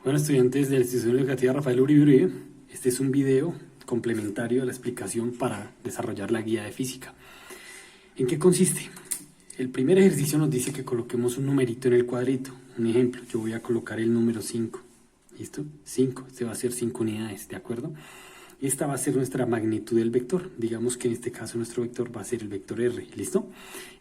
Bueno, estudiantes de la Institución Educativa Rafael Uribe Uribe, este es un video complementario a la explicación para desarrollar la guía de física. ¿En qué consiste? El primer ejercicio nos dice que coloquemos un numerito en el cuadrito. Un ejemplo, yo voy a colocar el número 5. ¿Listo? 5. Este va a ser 5 unidades, ¿de acuerdo? Esta va a ser nuestra magnitud del vector. Digamos que en este caso nuestro vector va a ser el vector R. ¿Listo?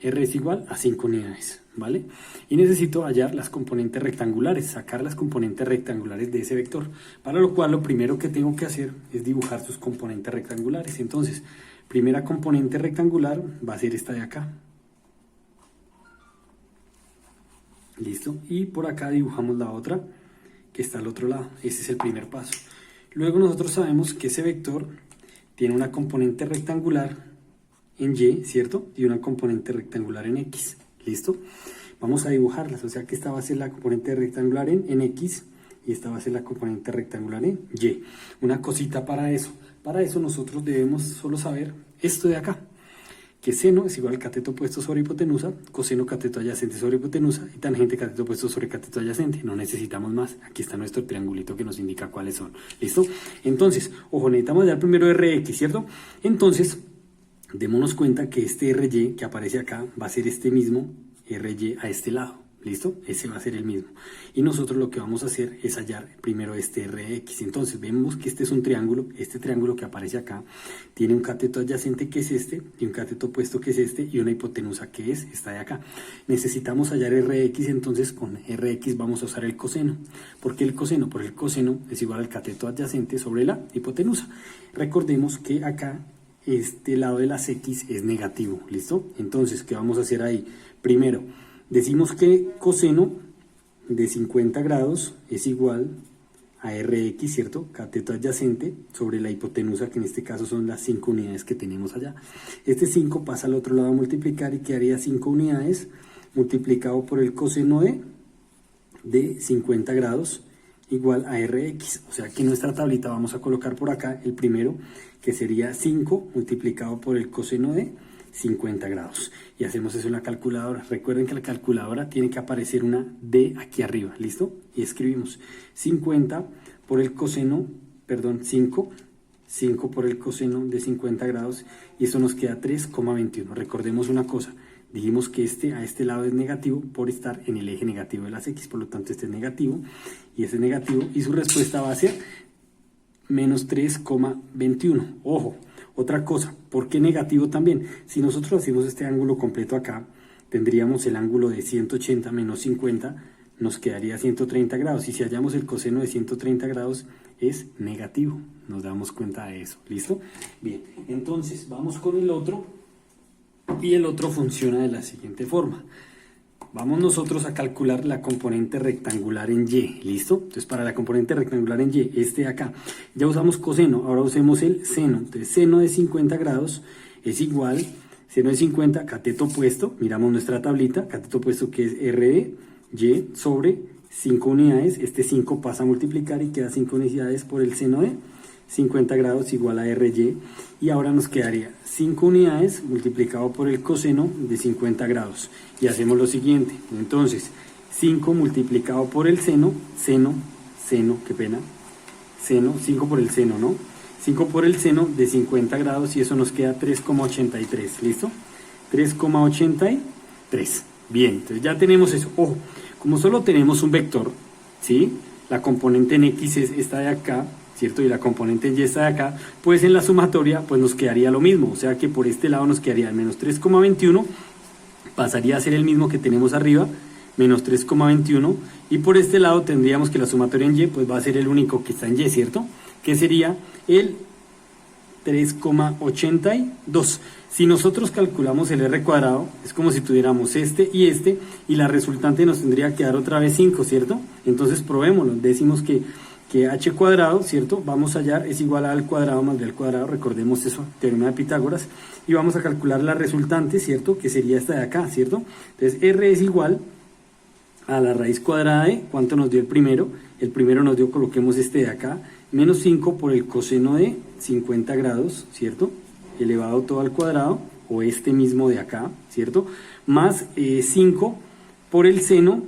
R es igual a 5 unidades, ¿vale? Y necesito hallar las componentes rectangulares, sacar las componentes rectangulares de ese vector. Para lo cual lo primero que tengo que hacer es dibujar sus componentes rectangulares. Entonces, primera componente rectangular va a ser esta de acá. ¿Listo? Y por acá dibujamos la otra que está al otro lado. Ese es el primer paso. Luego nosotros sabemos que ese vector tiene una componente rectangular en Y, ¿cierto? Y una componente rectangular en X. ¿Listo? Vamos a dibujarlas. O sea que esta va a ser la componente rectangular en X y esta va a ser la componente rectangular en Y. Una cosita para eso. Para eso nosotros debemos solo saber esto de acá. Que seno es igual al cateto opuesto sobre hipotenusa, coseno cateto adyacente sobre hipotenusa y tangente cateto opuesto sobre cateto adyacente. No necesitamos más. Aquí está nuestro triangulito que nos indica cuáles son. ¿Listo? Entonces, ojo, necesitamos hallar primero Rx, ¿cierto? Entonces, démonos cuenta que este Ry que aparece acá va a ser este mismo Ry a este lado. ¿Listo? Ese va a ser el mismo. Y nosotros lo que vamos a hacer es hallar primero este Rx. Entonces vemos que este es un triángulo. Este triángulo que aparece acá tiene un cateto adyacente que es este, y un cateto opuesto que es este, y una hipotenusa que es esta de acá. Necesitamos hallar Rx, entonces con Rx vamos a usar el coseno. ¿Por qué el coseno? Porque el coseno es igual al cateto adyacente sobre la hipotenusa. Recordemos que acá este lado de las X es negativo. ¿Listo? Entonces, ¿qué vamos a hacer ahí? Primero, decimos que coseno de 50 grados es igual a Rx, ¿cierto? Cateto adyacente sobre la hipotenusa, que en este caso son las 5 unidades que tenemos allá. Este 5 pasa al otro lado a multiplicar y quedaría 5 unidades multiplicado por el coseno de 50 grados igual a Rx. O sea que en nuestra tablita vamos a colocar por acá el primero, que sería 5 multiplicado por el coseno de 50 grados. Y hacemos eso en la calculadora. Recuerden que la calculadora tiene que aparecer una D aquí arriba. ¿Listo? Y escribimos 50 por el coseno, perdón, 5 por el coseno de 50 grados. Y eso nos queda 3,21. Recordemos una cosa. Dijimos que a este lado es negativo por estar en el eje negativo de las X. Por lo tanto, este es negativo y este es negativo. Y su respuesta va a ser menos 3,21. Ojo. Otra cosa, ¿por qué negativo también? Si nosotros hacemos este ángulo completo acá, tendríamos el ángulo de 180 menos 50, nos quedaría 130 grados. Y si hallamos el coseno de 130 grados, es negativo. Nos damos cuenta de eso. ¿Listo? Bien, entonces vamos con el otro. Y el otro funciona de la siguiente forma. Vamos nosotros a calcular la componente rectangular en Y, ¿listo? Entonces para la componente rectangular en Y, este de acá, ya usamos coseno, ahora usemos el seno. Entonces seno de 50 grados es igual, seno de 50, cateto opuesto, miramos nuestra tablita, cateto opuesto que es R de Y sobre 5 unidades, este 5 pasa a multiplicar y queda 5 unidades por el seno de 50 grados igual a Ry, y ahora nos quedaría 5 unidades multiplicado por el coseno de 50 grados. Y hacemos lo siguiente, entonces 5 multiplicado por el seno, qué pena, seno, 5 por el seno, ¿no? 5 por el seno de 50 grados y eso nos queda 3,83, ¿listo? 3,83, bien, entonces ya tenemos eso. Ojo, como solo tenemos un vector, ¿sí? La componente en X es esta de acá, ¿cierto? Y la componente en Y está de acá, pues en la sumatoria pues nos quedaría lo mismo, o sea que por este lado nos quedaría el menos 3,21, pasaría a ser el mismo que tenemos arriba, menos 3,21, y por este lado tendríamos que la sumatoria en Y pues va a ser el único que está en Y, ¿cierto? Que sería el 3,82. Si nosotros calculamos el R cuadrado, es como si tuviéramos este, y la resultante nos tendría que dar otra vez 5, ¿cierto? Entonces probémoslo, decimos que h cuadrado, ¿cierto? Vamos a hallar es igual a al cuadrado más b al cuadrado, recordemos eso, teorema de Pitágoras, y vamos a calcular la resultante, ¿cierto? Que sería esta de acá, ¿cierto? Entonces R es igual a la raíz cuadrada de, ¿cuánto nos dio el primero? El primero nos dio, coloquemos este de acá, menos 5 por el coseno de 50 grados, ¿cierto? Elevado todo al cuadrado, o este mismo de acá, ¿cierto? Más 5 por el seno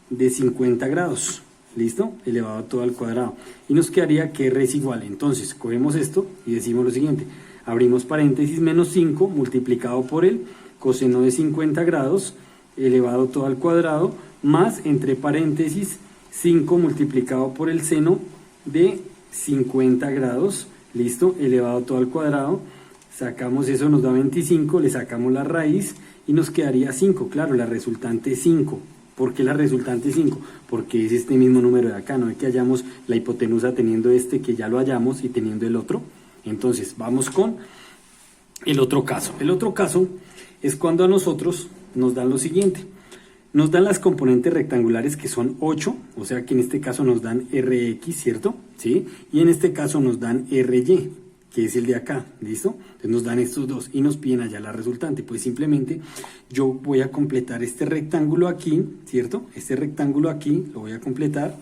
de 50 grados. ¿listo? Elevado todo al cuadrado. Y nos quedaría que R es igual. Entonces, cogemos esto y decimos lo siguiente. Abrimos paréntesis, menos 5 multiplicado por el coseno de 50 grados, elevado todo al cuadrado, más, entre paréntesis, 5 multiplicado por el seno de 50 grados, ¿listo? Elevado todo al cuadrado. Sacamos eso, nos da 25, le sacamos la raíz y nos quedaría 5. Claro, la resultante es 5. ¿Por qué la resultante es 5? Porque es este mismo número de acá, no es que hayamos la hipotenusa teniendo este, que ya lo hallamos, y teniendo el otro. Entonces, vamos con el otro caso. El otro caso es cuando a nosotros nos dan lo siguiente. Nos dan las componentes rectangulares que son 8, o sea que en este caso nos dan Rx, ¿cierto? ¿Sí? Y en este caso nos dan Ry, que es el de acá, ¿listo? Entonces nos dan estos dos y nos piden allá la resultante. Pues simplemente yo voy a completar este rectángulo aquí, ¿cierto? Este rectángulo aquí lo voy a completar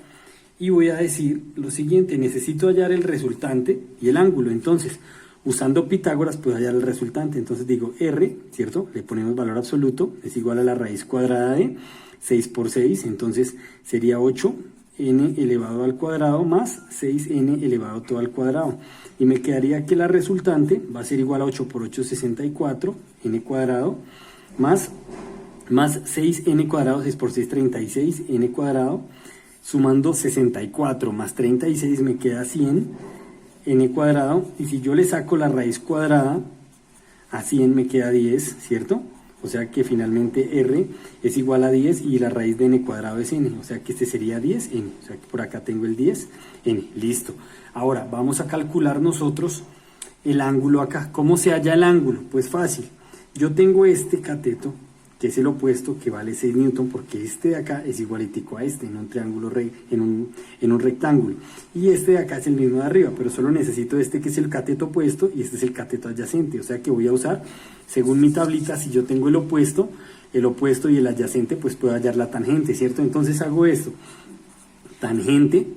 y voy a decir lo siguiente: necesito hallar el resultante y el ángulo. Entonces, usando Pitágoras puedo hallar el resultante. Entonces digo R, ¿cierto? Le ponemos valor absoluto, es igual a la raíz cuadrada de 6 por 6, entonces sería 8n elevado al cuadrado más 6n elevado todo al cuadrado. Y me quedaría que la resultante va a ser igual a 8 por 8, 64, n cuadrado, más 6n cuadrado, 6 por 6, 36, n cuadrado, sumando 64 más 36 me queda 100, n cuadrado, y si yo le saco la raíz cuadrada a 100 me queda 10, ¿cierto? O sea que finalmente R es igual a 10 y la raíz de n cuadrado es n, o sea que este sería 10n, o sea que por acá tengo el 10n, listo. Ahora vamos a calcular nosotros el ángulo acá. ¿Cómo se halla el ángulo? Pues fácil, yo tengo este cateto, que es el opuesto, que vale 6 newton, porque este de acá es igualitico a este, en un triángulo, en un rectángulo. Y este de acá es el mismo de arriba, pero solo necesito este que es el cateto opuesto, y este es el cateto adyacente. O sea que voy a usar, según mi tablita, si yo tengo el opuesto y el adyacente, pues puedo hallar la tangente, ¿cierto? Entonces hago esto. Tangente,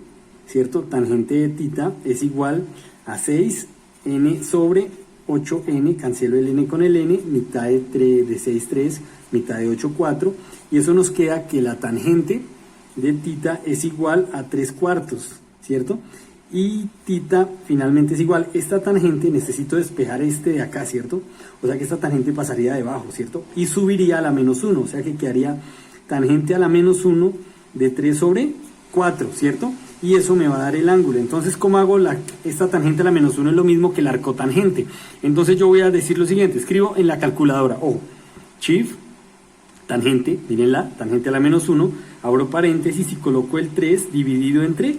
¿cierto? Tangente de tita es igual a 6n sobre 8n, cancelo el n con el n, mitad de 6, 3, mitad de 8, 4, y eso nos queda que la tangente de tita es igual a 3 cuartos, ¿cierto? Y tita finalmente es igual, esta tangente necesito despejar este de acá, ¿cierto? O sea que esta tangente pasaría debajo, ¿cierto? Y subiría a la menos 1, o sea que quedaría tangente a la menos 1 de 3 sobre 4, ¿cierto? Y eso me va a dar el ángulo. Entonces, ¿cómo hago esta tangente a la menos 1? Es lo mismo que el arcotangente. Entonces yo voy a decir lo siguiente, escribo en la calculadora, ojo, shift, tangente, mírenla, tangente a la menos 1, abro paréntesis y coloco el 3 dividido entre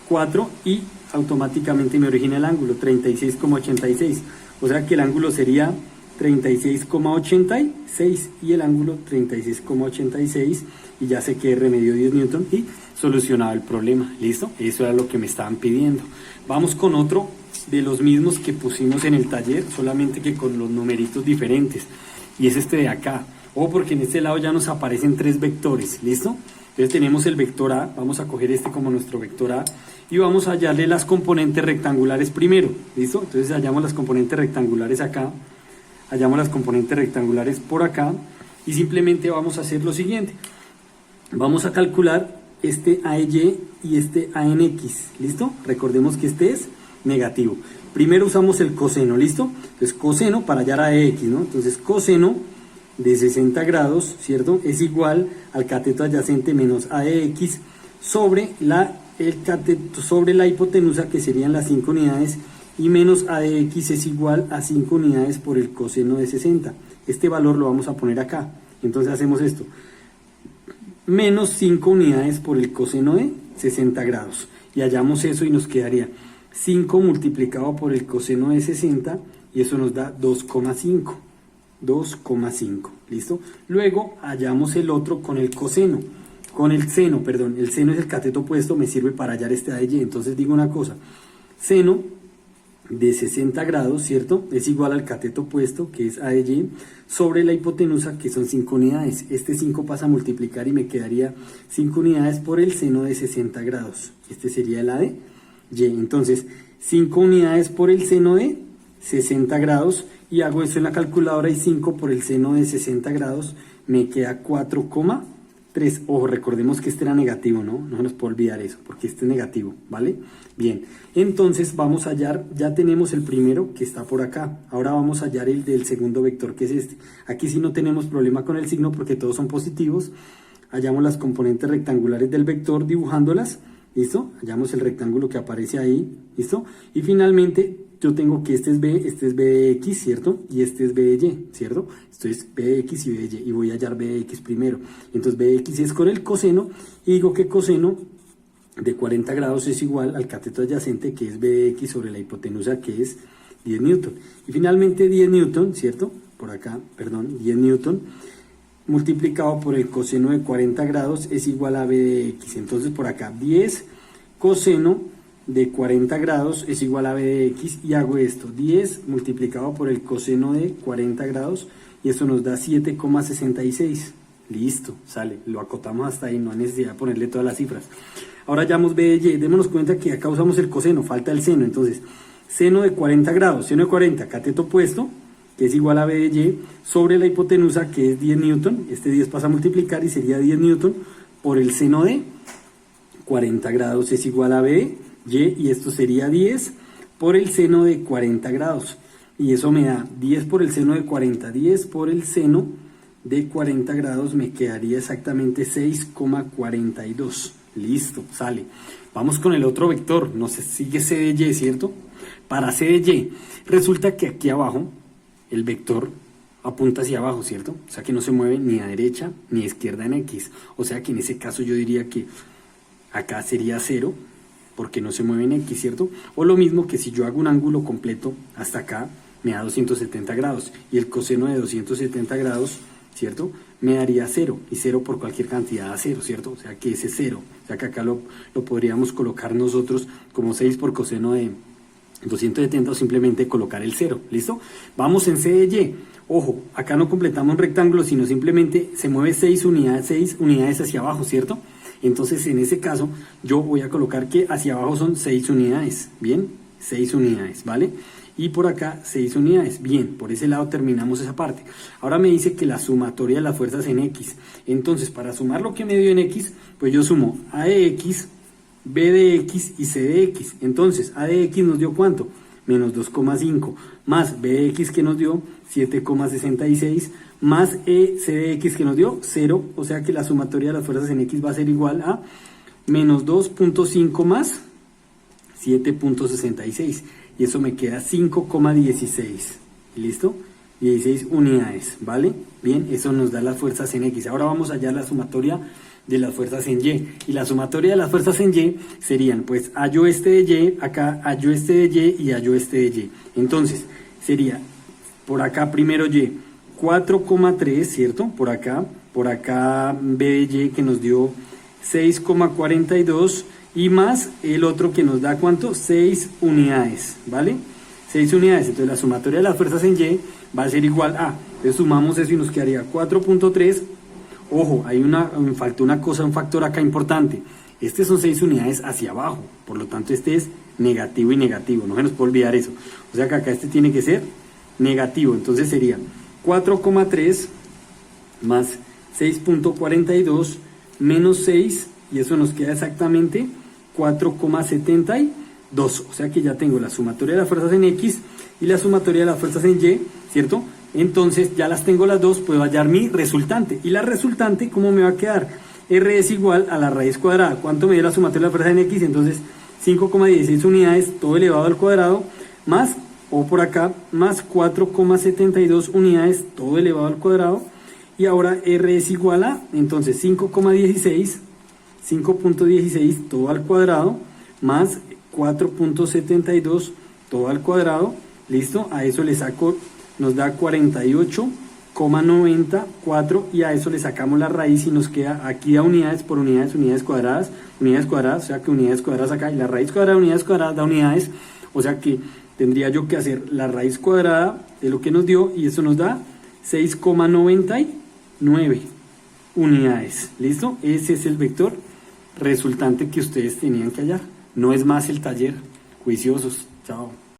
4 y automáticamente me origina el ángulo, 36,86. O sea que el ángulo sería 36,86 y el ángulo 36,86 y ya sé que R me dio 10 newton y solucionado el problema. ¿Listo? Eso era lo que me estaban pidiendo. Vamos con otro de los mismos que pusimos en el taller, solamente que con los numeritos diferentes, y es este de acá. Porque en este lado ya nos aparecen 3 vectores. ¿Listo? Entonces tenemos el vector A, vamos a coger este como nuestro vector A y vamos a hallarle las componentes rectangulares primero. ¿Listo? Entonces hallamos las componentes rectangulares acá, hallamos las componentes rectangulares por acá y simplemente vamos a hacer lo siguiente. Vamos a calcular este AY y este ANX. ¿Listo? Recordemos que este es negativo. Primero usamos el coseno. ¿Listo? Entonces coseno para hallar AX, ¿no? Entonces coseno de 60 grados, ¿cierto? Es igual al cateto adyacente menos A de X sobre la hipotenusa, que serían las 5 unidades, y menos A de X es igual a 5 unidades por el coseno de 60. Este valor lo vamos a poner acá. Entonces hacemos esto. Menos 5 unidades por el coseno de 60 grados. Y hallamos eso y nos quedaría 5 multiplicado por el coseno de 60 y eso nos da 2,5. 2,5, ¿listo? Luego hallamos el otro con el coseno, con el seno, perdón, el seno es el cateto opuesto, me sirve para hallar este AY. Entonces digo una cosa, seno de 60 grados, ¿cierto? Es igual al cateto opuesto, que es AY, sobre la hipotenusa, que son 5 unidades. Este 5 pasa a multiplicar y me quedaría 5 unidades por el seno de 60 grados. Este sería el AY. Entonces, 5 unidades por el seno de 60 grados, y hago esto en la calculadora, y 5 por el seno de 60 grados me queda 4,3. 3. Ojo, recordemos que este era negativo, ¿no? No se nos puede olvidar eso, porque este es negativo, ¿vale? Bien, entonces vamos a hallar, ya tenemos el primero que está por acá. Ahora vamos a hallar el del segundo vector, que es este. Aquí sí no tenemos problema con el signo porque todos son positivos. Hallamos las componentes rectangulares del vector dibujándolas, ¿listo? Hallamos el rectángulo que aparece ahí, ¿listo? Y finalmente yo tengo que este es B de X, ¿cierto? Y este es B de Y, ¿cierto? Esto es B de X y B de Y, y voy a hallar B de X primero. Entonces B de X es con el coseno, y digo que coseno de 40 grados es igual al cateto adyacente, que es B de X sobre la hipotenusa, que es 10 newton. Y finalmente 10 newton, ¿cierto? Por acá, perdón, 10 newton multiplicado por el coseno de 40 grados es igual a B de X. Entonces por acá 10 coseno de 40 grados es igual a B de X, y hago esto, 10 multiplicado por el coseno de 40 grados, y eso nos da 7,66. Listo, sale, lo acotamos hasta ahí, no hay necesidad de ponerle todas las cifras. Ahora hallamos B de Y, démonos cuenta que acá usamos el coseno, falta el seno. Entonces seno de 40 grados, seno de 40, cateto opuesto, que es igual a B de Y, sobre la hipotenusa, que es 10 newton, este 10 pasa a multiplicar y sería 10 newton, por el seno de 40 grados es igual a B de Y, y esto sería 10 por el seno de 40 grados, y eso me da 10 por el seno de 40, 10 por el seno de 40 grados, me quedaría exactamente 6,42. Listo, sale. Vamos con el otro vector, nos sigue C de Y, ¿cierto? Para C de Y, resulta que aquí abajo el vector apunta hacia abajo, ¿cierto? O sea que no se mueve ni a derecha ni a izquierda en X. O sea que en ese caso yo diría que acá sería 0, porque no se mueve en X, ¿cierto? O lo mismo que si yo hago un ángulo completo hasta acá, me da 270 grados. Y el coseno de 270 grados, ¿cierto? Me daría 0. Y 0 por cualquier cantidad da 0, ¿cierto? O sea que ese 0. O sea que acá lo podríamos colocar nosotros como 6 por coseno de 270, o simplemente colocar el 0, ¿listo? Vamos en C de Y. Ojo, acá no completamos un rectángulo, sino simplemente se mueve 6 unidades hacia abajo, ¿cierto? Entonces en ese caso yo voy a colocar que hacia abajo son 6 unidades, ¿bien? 6 unidades, ¿vale? Y por acá 6 unidades, bien, por ese lado terminamos esa parte. Ahora me dice que la sumatoria de las fuerzas en X. Entonces para sumar lo que me dio en X, pues yo sumo A de X, B de X y C de X. Entonces A de X nos dio ¿cuánto? Menos 2,5, más B de X que nos dio 7,66, más C de X que nos dio 0, o sea que la sumatoria de las fuerzas en X va a ser igual a menos 2,5 más 7,66, y eso me queda 5,16, ¿listo? 16 unidades, ¿vale? Bien, eso nos da las fuerzas en X. Ahora vamos a hallar la sumatoria de las fuerzas en Y, y la sumatoria de las fuerzas en Y serían, pues, hallo este de Y, acá hallo este de Y y hallo este de Y. Entonces, sería, por acá primero Y, 4,3, ¿cierto? Por acá B de Y que nos dio 6,42, y más el otro que nos da ¿cuánto? 6 unidades, ¿vale? 6 unidades, entonces la sumatoria de las fuerzas en Y va a ser igual a, entonces sumamos eso y nos quedaría 4,3. Ojo, me faltó una cosa, un factor acá importante. Este son 6 unidades hacia abajo, por lo tanto este es negativo y negativo, no se nos puede olvidar eso. O sea que acá este tiene que ser negativo, entonces sería 4,3 más 6,42 menos 6, y eso nos queda exactamente 4,72. O sea que ya tengo la sumatoria de las fuerzas en X y la sumatoria de las fuerzas en Y, ¿cierto? Entonces ya las tengo las dos, puedo hallar mi resultante. Y la resultante, ¿cómo me va a quedar? R es igual a la raíz cuadrada. ¿Cuánto me dio la sumatoria de las fuerzas en X? Entonces 5,16 unidades, todo elevado al cuadrado, más, o por acá, más 4,72 unidades, todo elevado al cuadrado. Y ahora R es igual a, entonces 5,16 todo al cuadrado, más 4,72 todo al cuadrado, listo, a eso le saco, nos da 48,94, y a eso le sacamos la raíz y nos queda, aquí da unidades por unidades, unidades cuadradas, o sea que unidades cuadradas acá, y la raíz cuadrada de unidades cuadradas da unidades, o sea que tendría yo que hacer la raíz cuadrada de lo que nos dio, y eso nos da 6,99 unidades, listo, ese es el vector resultante que ustedes tenían que hallar. No es más el taller. Juiciosos. Chao.